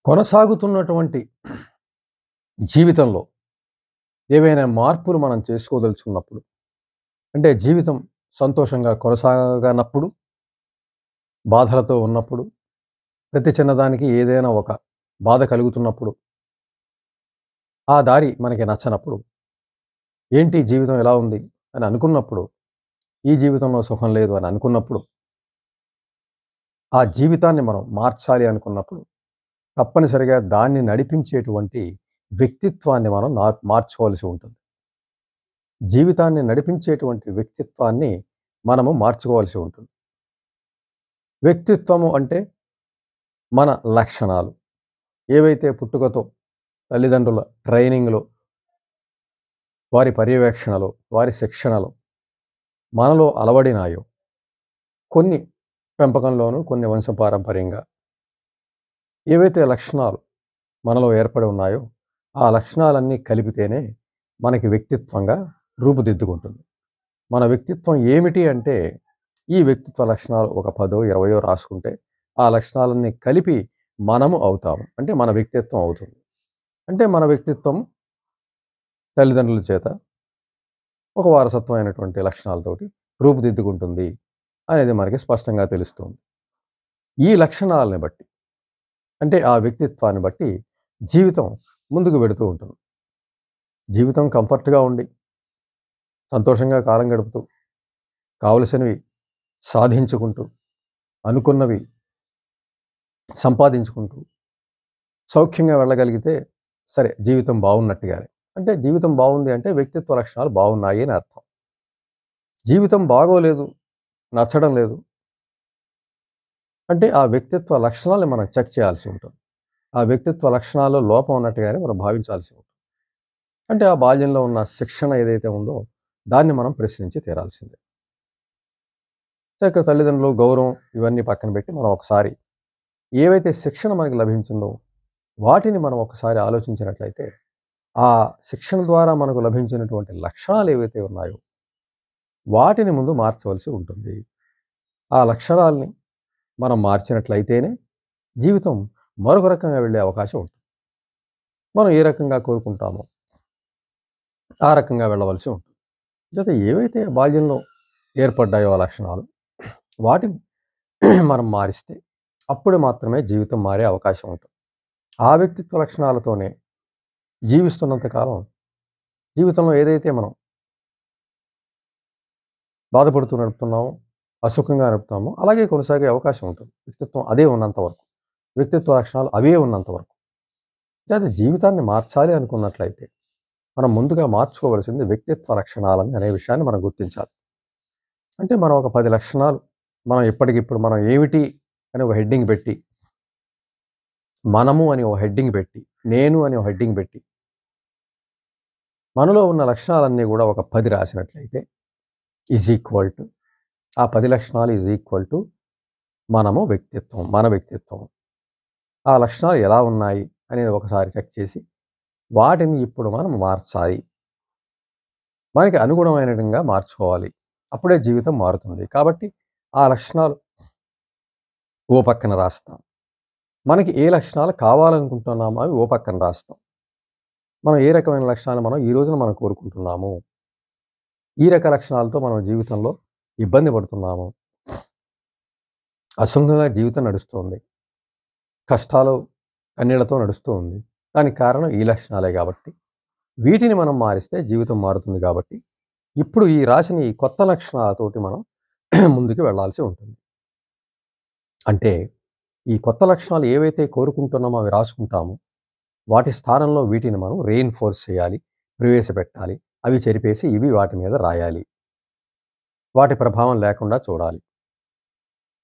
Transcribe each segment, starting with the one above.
కొనసాగుతున్నటువంటి జీవితంలో ఏవైనా మార్పులు మనం చేసుకోదలుచుకున్నప్పుడు, అంటే జీవితం సంతోషంగా కొనసాగనప్పుడు, బాధలతో ఉన్నప్పుడు, ప్రతి చిన్నదానికి ఏదైనా ఒక బాధ కలుగుతున్నప్పుడు, ఆ దారి మనకి నచ్చనప్పుడు, ఏంటి జీవితం ఎలా ఉంది అని అనుకున్నప్పుడు, ఈ జీవితంలో సుఖం లేదు అని అనుకున్నప్పుడు, ఆ జీవితాన్ని మనం మార్చాలి అనుకున్నప్పుడు, తప్పనిసరిగా దాన్ని నడిపించేటువంటి వ్యక్తిత్వాన్ని మనం మార్చుకోవాల్సి ఉంటుంది. జీవితాన్ని నడిపించేటువంటి వ్యక్తిత్వాన్ని మనము మార్చుకోవాల్సి ఉంటుంది. వ్యక్తిత్వము అంటే మన లక్షణాలు. ఏవైతే పుట్టుకతో తల్లిదండ్రుల ట్రైనింగ్‌లో, వారి పర్యవేక్షణలో, వారి శిక్షణలో మనలో అలవడినాయో, కొన్ని పెంపకంలోను, కొన్ని వంశపారంపర్యంగా ఏవైతే లక్షణాలు మనలో ఏర్పడి ఉన్నాయో, ఆ లక్షణాలన్నీ కలిపితేనే మనకి వ్యక్తిత్వంగా రూపుదిద్దుకుంటుంది. మన వ్యక్తిత్వం ఏమిటి అంటే, ఈ వ్యక్తిత్వ లక్షణాలు ఒక 10, 20 రాసుకుంటే, ఆ లక్షణాలన్నీ కలిపి మనము అవుతాము. అంటే మన వ్యక్తిత్వం అవుతుంది. అంటే మన వ్యక్తిత్వం తల్లిదండ్రుల చేత ఒక వారసత్వమైనటువంటి లక్షణాలతోటి రూపుదిద్దుకుంటుంది అనేది మనకి స్పష్టంగా తెలుస్తుంది. ఈ లక్షణాలని బట్టి, అంటే ఆ వ్యక్తిత్వాన్ని బట్టి జీవితం ముందుకు వెడుతూ ఉంటుంది. జీవితం కంఫర్ట్‌గా ఉండి, సంతోషంగా కాలం గడుపుతూ, కావలసినవి సాధించుకుంటూ, అనుకున్నవి సంపాదించుకుంటూ, సౌఖ్యంగా వెళ్ళగలిగితే సరే జీవితం బావున్నట్టుగానే. అంటే జీవితం బావుంది అంటే వ్యక్తిత్వ లక్షణాలు బావున్నాయి అని అర్థం. జీవితం బాగోలేదు, నచ్చడం లేదు అంటే ఆ వ్యక్తిత్వ లక్షణాల్ని మనం చెక్ చేయాల్సి ఉంటుంది. ఆ వ్యక్తిత్వ లక్షణాల్లో లోపం ఉన్నట్టుగానే మనం భావించాల్సి ఉంటుంది. అంటే ఆ బాల్యంలో ఉన్న శిక్షణ ఏదైతే ఉందో దాన్ని మనం ప్రశ్నించి తీరాల్సిందే. ఇక్కడ తల్లిదండ్రులు, గౌరవం ఇవన్నీ పక్కన పెట్టి మనం ఒకసారి ఏవైతే శిక్షణ మనకు లభించిందో వాటిని మనం ఒకసారి ఆలోచించినట్లయితే, ఆ శిక్షణ ద్వారా మనకు లభించినటువంటి లక్షణాలు ఏవైతే ఉన్నాయో వాటిని ముందు మార్చవలసి ఉంటుంది. ఆ లక్షణాల్ని మనం మార్చినట్లయితేనే జీవితం మరొక రకంగా వెళ్ళే అవకాశం ఉంటుంది. మనం ఏ రకంగా కోరుకుంటామో ఆ రకంగా వెళ్ళవలసి ఉంటుంది. అయితే ఏవైతే బాల్యంలో ఏర్పడ్డాయో ఆ లక్షణాలు వాటిని మనం మారిస్తే అప్పుడు మాత్రమే జీవితం మారే అవకాశం ఉంటుంది. ఆ వ్యక్తిత్వ లక్షణాలతోనే జీవిస్తున్నంత కాలం జీవితంలో ఏదైతే మనం బాధపడుతూ నడుపుతున్నామో, అసుఖంగా నడుపుతామో అలాగే కొనసాగే అవకాశం ఉంటుంది. వ్యక్తిత్వం అదే ఉన్నంత వరకు. వ్యక్తిత్వ లక్షణాలు అవే ఉన్నంత వరకు. అయితే జీవితాన్ని మార్చాలి అనుకున్నట్లయితే మనం ముందుగా మార్చుకోవలసింది వ్యక్తిత్వ లక్షణాలని అనే విషయాన్ని మనం గుర్తించాలి. అంటే మనం ఒక 10 లక్షణాలు మనం ఎప్పటికిప్పుడు మనం ఏమిటి అని ఒక హెడ్డింగ్ పెట్టి, మనము అని ఒక హెడ్డింగ్ పెట్టి, నేను అని ఒక హెడ్డింగ్ పెట్టి, మనలో ఉన్న లక్షణాలన్నీ కూడా ఒక 10 రాసినట్లయితే ఈజ్ ఈక్వల్ టు ఆ 10 లక్షణాలు ఈజ్ ఈక్వల్ టు మనము వ్యక్తిత్వం, మన వ్యక్తిత్వం. ఆ లక్షణాలు ఎలా ఉన్నాయి అనేది ఒకసారి చెక్ చేసి వాటిని ఇప్పుడు మనం మార్చాలి. మనకి అనుగుణమైన విధంగా మార్చుకోవాలి. అప్పుడే జీవితం మారుతుంది. కాబట్టి ఆ లక్షణాలు ఓ పక్కన రాస్తాం. మనకి ఏ లక్షణాలు కావాలనుకుంటున్నామో అవి ఓ పక్కన రాస్తాం. మనం ఏ రకమైన లక్షణాలు మనం ఈ రోజున మనం కోరుకుంటున్నాము. ఈ రక లక్షణాలతో మనం జీవితంలో ఇబ్బంది పడుతున్నాము. అసుఖంగా జీవితం నడుస్తోంది. కష్టాలు, కన్నీళ్లతో నడుస్తూ ఉంది. దానికి కారణం ఈ లక్షణాలే కాబట్టి, వీటిని మనం మారిస్తే జీవితం మారుతుంది కాబట్టి, ఇప్పుడు ఈ రాసిన ఈ కొత్త లక్షణాలతోటి మనం ముందుకు వెళ్ళాల్సి ఉంటుంది. అంటే ఈ కొత్త లక్షణాలు ఏవైతే కోరుకుంటున్నామో అవి రాసుకుంటామో, వాటి స్థానంలో వీటిని మనం రీఇన్ఫోర్స్ చేయాలి, ప్రవేశపెట్టాలి. అవి చెరిపేసి ఇవి వాటి మీద రాయాలి. వాటి ప్రభావం లేకుండా చూడాలి.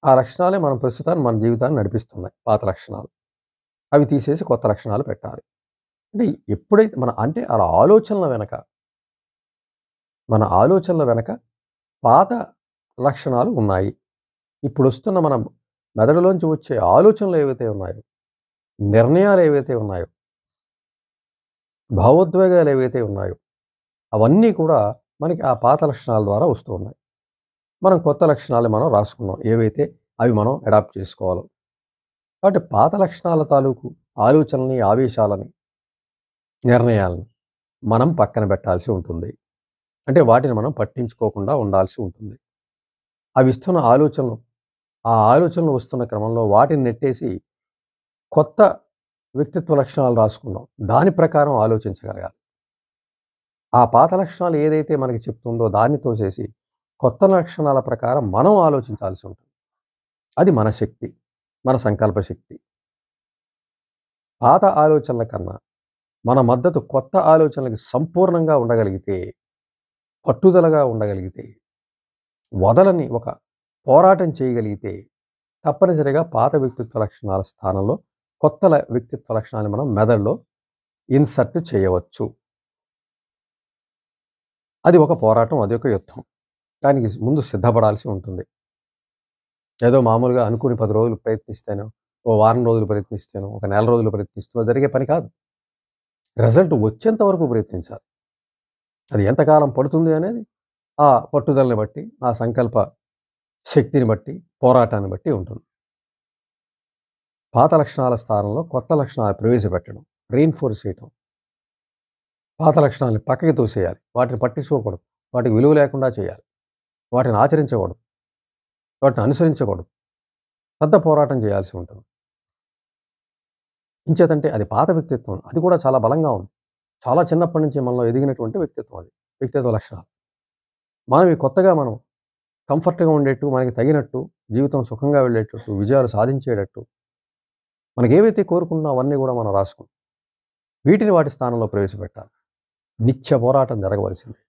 ఆ లక్షణాలే మనం ప్రస్తుతాన్ని మన జీవితాన్ని నడిపిస్తున్నాయి. పాత లక్షణాలు. అవి తీసేసి కొత్త లక్షణాలు పెట్టాలి. అంటే ఎప్పుడైతే అంటే అలా మన ఆలోచనల వెనక పాత లక్షణాలు ఉన్నాయి. ఇప్పుడొస్తున్న మన మెదడులోంచి వచ్చే ఆలోచనలు ఏవైతే ఉన్నాయో, నిర్ణయాలు ఏవైతే ఉన్నాయో, భావోద్వేగాలు ఏవైతే ఉన్నాయో, అవన్నీ కూడా మనకి ఆ పాత లక్షణాల ద్వారా వస్తూ ఉన్నాయి. మనం కొత్త లక్షణాలు మనం రాసుకున్నాం. ఏవైతే అవి మనం అడాప్ట్ చేసుకోవాలో. కాబట్టి పాత లక్షణాల తాలూకు ఆలోచనల్ని, ఆవేశాలని, నిర్ణయాలని మనం పక్కన పెట్టాల్సి ఉంటుంది. అంటే వాటిని మనం పట్టించుకోకుండా ఉండాల్సి ఉంటుంది. అవి ఇస్తున్న ఆలోచనలు, ఆ ఆలోచనలు వస్తున్న క్రమంలో వాటిని నెట్టేసి కొత్త వ్యక్తిత్వ లక్షణాలు రాసుకున్నాం. దాని ప్రకారం ఆలోచించగలగాలి. ఆ పాత లక్షణాలు ఏదైతే మనకి చెప్తుందో దాన్ని తోసేసి కొత్త లక్షణాల ప్రకారం మనం ఆలోచించాల్సి ఉంటుంది. అది మన శక్తి, మన సంకల్ప శక్తి. పాత ఆలోచనల కన్నా మన మద్దతు కొత్త ఆలోచనలకి సంపూర్ణంగా ఉండగలిగితే, పట్టుదలగా ఉండగలిగితే, వదలని ఒక పోరాటం చేయగలిగితే తప్పనిసరిగా పాత వ్యక్తిత్వ లక్షణాల స్థానంలో కొత్త వ్యక్తిత్వ లక్షణాన్ని మనం మెదడులో ఇన్సర్ట్ చేయవచ్చు. అది ఒక పోరాటం, అది ఒక యుద్ధం. దానికి ముందు సిద్ధపడాల్సి ఉంటుంది. ఏదో మామూలుగా అనుకుని 10 రోజులు ప్రయత్నిస్తేనో, ఓ వారం రోజులు ప్రయత్నిస్తేనో, ఒక నెల రోజులు ప్రయత్నిస్తేనో జరిగే పని కాదు. రిజల్ట్ వచ్చేంత వరకు ప్రయత్నించాలి. అది ఎంతకాలం పడుతుంది అనేది ఆ పట్టుదలని బట్టి, ఆ సంకల్ప శక్తిని బట్టి, పోరాటాన్ని బట్టి ఉంటుంది. పాత లక్షణాల స్థానంలో కొత్త లక్షణాలు ప్రవేశపెట్టడం, రీఇన్ఫోర్స్ చేయటం. పాత లక్షణాలని పక్కకి తోసేయాలి. వాటిని పట్టించుకోకూడదు. వాటికి విలువ లేకుండా చేయాలి. వాటిని ఆచరించకూడదు. వాటిని అనుసరించకూడదు. పెద్ద పోరాటం చేయాల్సి ఉంటుంది. ఇంచేతంటే అది పాత వ్యక్తిత్వం. అది కూడా చాలా బలంగా ఉంది. చాలా చిన్నప్పటి నుంచి మనలో ఎదిగినటువంటి వ్యక్తిత్వం అది. వ్యక్తిత్వ లక్షణాలు. మనం ఈ కొత్తగా మనం కంఫర్ట్‌గా ఉండేట్టు, మనకి తగినట్టు, జీవితం సుఖంగా వెళ్ళేటట్టు, విజయాలు సాధించేటట్టు, మనకి ఏవైతే కోరుకుంటున్నామో అవన్నీ కూడా మనం రాసుకుంటాం. వీటిని వాటి స్థానంలో ప్రవేశపెట్టాలి. నిత్య పోరాటం జరగవలసిందే.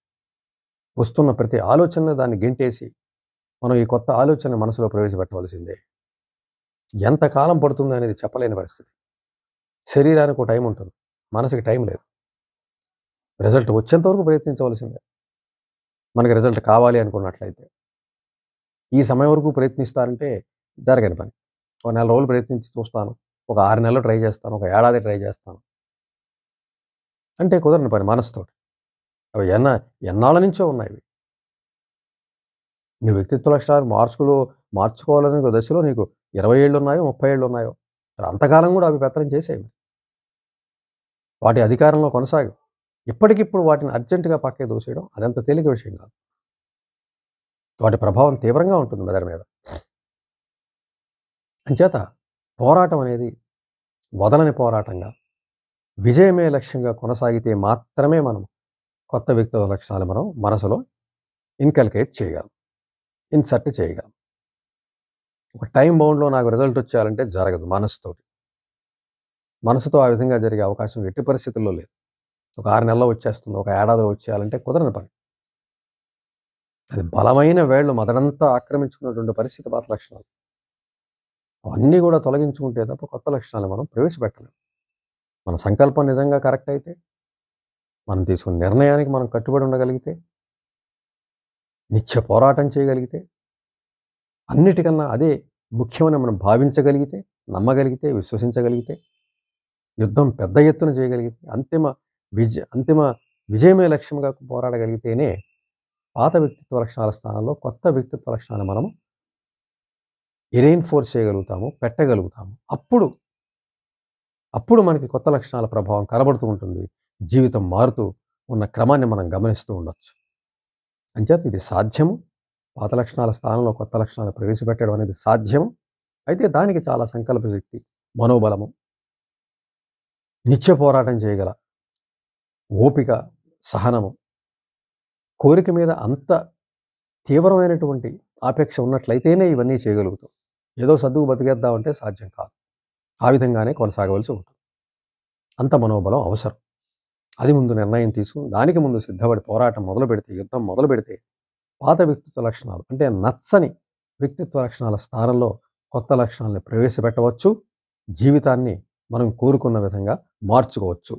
వస్తున్న ప్రతి ఆలోచనను దాన్ని గెంటేసి మనం ఈ కొత్త ఆలోచన మనసులో ప్రవేశపెట్టవలసిందే. ఎంతకాలం పడుతుంది అనేది చెప్పలేని పరిస్థితి. శరీరానికి ఒక టైం ఉంటుంది. మనసుకి టైం లేదు. రిజల్ట్ వచ్చేంత వరకు ప్రయత్నించవలసిందే. మనకి రిజల్ట్ కావాలి అనుకున్నట్లయితే. ఈ సమయం వరకు ప్రయత్నిస్తారంటే జరగని పని. ఒక నెల రోజులు ప్రయత్నించి చూస్తాను. ఒక 6 నెలలు ట్రై చేస్తాను. ఒక ఏడాది ట్రై చేస్తాను. అంటే కుదరని పని మనసుతోటి. అవి ఎన్నాళ్ళ నుంచో ఉన్నాయి. నీ వ్యక్తిత్వ లక్షణాలు మార్చుకోవాలనే ఒక దశలో నీకు 20 ఏళ్ళు ఉన్నాయో, 30 ఏళ్ళు ఉన్నాయో, అంతకాలం కూడా అవి పెత్తనం చేసేవి. వాటి అధికారంలో కొనసాగి ఇప్పటికిప్పుడు వాటిని అర్జెంటుగా పక్కకి దూసేయడం అదంత తేలిక విషయం కాదు. వాటి ప్రభావం తీవ్రంగా ఉంటుంది మెదడు మీద. అంచేత పోరాటం అనేది వదలని పోరాటంగా, విజయమే లక్ష్యంగా కొనసాగితే మాత్రమే మనం కొత్త వ్యక్తిత్వ లక్షణాలు మనం మనసులో ఇన్కల్కేట్ చేయగలం, ఇన్సర్ట్ చేయగలం. ఒక టైం బౌండ్లో నాకు రిజల్ట్ వచ్చేయాలంటే జరగదు. మనసుతో ఆ విధంగా జరిగే అవకాశం ఎట్టి పరిస్థితుల్లో లేదు. ఒక 6 నెలల్లో వచ్చేస్తుంది, ఒక ఏడాదిలో వచ్చేయాలంటే కుదరని పని. అది బలమైన వేళ్ళు మదనంతా ఆక్రమించుకున్నటువంటి పరిస్థితి పాత లక్షణాలు. అవన్నీ కూడా తొలగించుకుంటే తప్ప కొత్త లక్షణాలు మనం ప్రవేశపెట్టలేం. మన సంకల్పం నిజంగా కరెక్ట్ అయితే, మనం తీసుకున్న నిర్ణయానికి మనం కట్టుబడి ఉండగలిగితే, నిత్య పోరాటం చేయగలిగితే, అన్నిటికన్నా అదే ముఖ్యమని మనం భావించగలిగితే, నమ్మగలిగితే, విశ్వసించగలిగితే, యుద్ధం పెద్ద ఎత్తున చేయగలిగితే, అంతిమ విజయమే లక్ష్యంగా పోరాడగలిగితేనే పాత వ్యక్తిత్వ లక్షణాల స్థానంలో కొత్త వ్యక్తిత్వ లక్షణాలు మనము రీఇన్ఫోర్స్ చేయగలుగుతాము, పెట్టగలుగుతాము. అప్పుడు మనకి కొత్త లక్షణాల ప్రభావం కనబడుతూ ఉంటుంది. జీవితం మారుతూ ఉన్న క్రమాన్ని మనం గమనిస్తూ ఉండొచ్చు. అంచేత ఇది సాధ్యము. పాత లక్షణాల స్థానంలో కొత్త లక్షణాలు ప్రవేశపెట్టడం అనేది సాధ్యము. అయితే దానికి చాలా సంకల్ప శక్తి, మనోబలము, నిత్య పోరాటం చేయగల ఓపిక, సహనము, కోరిక మీద అంత తీవ్రమైనటువంటి ఆపేక్ష ఉన్నట్లయితేనే ఇవన్నీ చేయగలుగుతాం. ఏదో సర్దుకు బతికేద్దామంటే సాధ్యం కాదు. ఆ విధంగానే కొనసాగవలసి ఉంటుంది. అంత మనోబలం అవసరం. అది ముందు నిర్ణయం తీసుకుని దానికి ముందు సిద్ధపడి పోరాటం మొదలు పెడితే, యుద్ధం మొదలు పెడితే పాత వ్యక్తిత్వ లక్షణాలు అంటే నచ్చని వ్యక్తిత్వ లక్షణాల స్థానంలో కొత్త లక్షణాలను ప్రవేశపెట్టవచ్చు. జీవితాన్ని మనం కోరుకున్న విధంగా మార్చుకోవచ్చు.